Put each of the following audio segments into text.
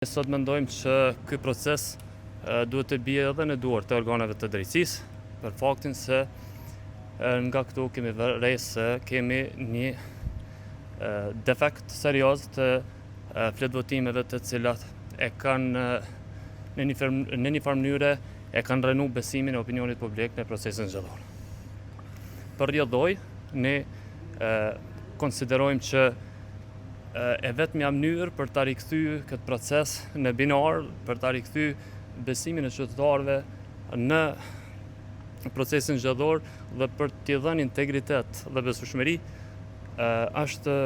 Sot mendojmë që ky proces duhet të bie edhe në duart të organeve të drejtësisë, për faktin se nga këtu kemi vërej se kemi një defekt serioz të fletvotimeve të cilat e kanë në një farë mënyre e kanë rënë besimin e opinionit publik në procesin zgjedhor. Për rrjedhoj, ne konsiderojmë që e vetmja mënyrë për ta rikthyer këtë proces në binar, për ta rikthyer besimin e qytetarëve në procesin zgjedhor dhe për t'i dhënë integritet dhe besueshmëri, është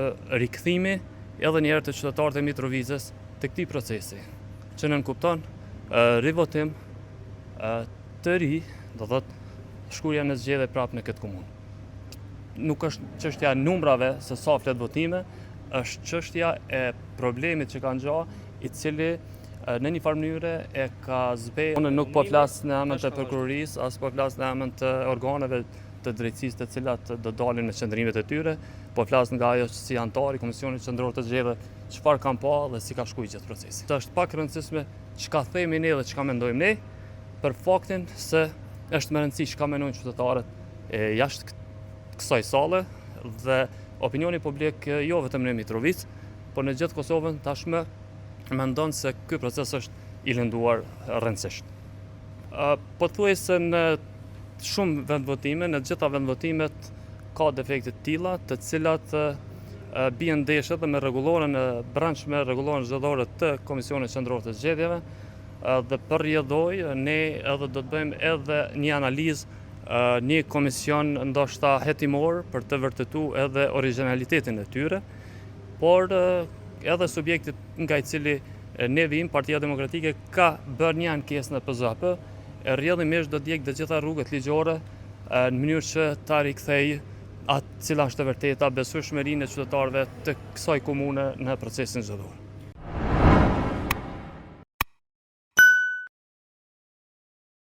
rikthimi edhe një herë të qytetarëve të Mitrovicës të këtij procesi, që nënkupton rivotim të ri, do thotë shkurja në zgjedhje prapë në këtë komunë. Nuk është çështja e numrave se sa flet votime, është çështja e problemit që ka ngjarë, i cili në një farë mënyre e ka zbejë. Unë nuk po flas në emër të prokurorisë, as po flas në emër të organeve të drejtësisë të cilat do dalin në qëndrimet e tyre, po flas nga ajo që si antar i Komisionit Qendror të Zgjedhjeve çfarë kanë pa dhe si ka shkuar gjithë procesi. Është pak rëndësishme çka themi ne dhe çka mendojmë ne, për faktin se është më rëndësishme çka mendojnë qytetarët jashtë kësaj salle dhe opinioni publik jo vetëm në Mitrovicë, por në gjithë Kosovën tashmë mendon se ky proces është i lënduar rëndësisht. Pothuajse në shumë vendvotime, në gjitha vendvotimet ka defekte të tilla, të cilat bien ndeshje edhe me rregulloren e brendshme, rregulloren zgjedhore të Komisionit Qendror të Zgjedhjeve, dhe për rrjedhoj ne edhe do të bëjmë edhe një analizë, një komision ndoshta hetimor për të vërtetuar edhe origjinalitetin e tyre, por edhe subjektit nga i cili ne vijmë, Partia Demokratike ka bërë një ankesë në PZHP, rrjedhimisht do të djegë të gjitha rrugët ligjore në mënyrë që ta rikthejë atë cila është e vërteta besueshmërinë e qytetarëve të kësaj komune në procesin zgjedhor.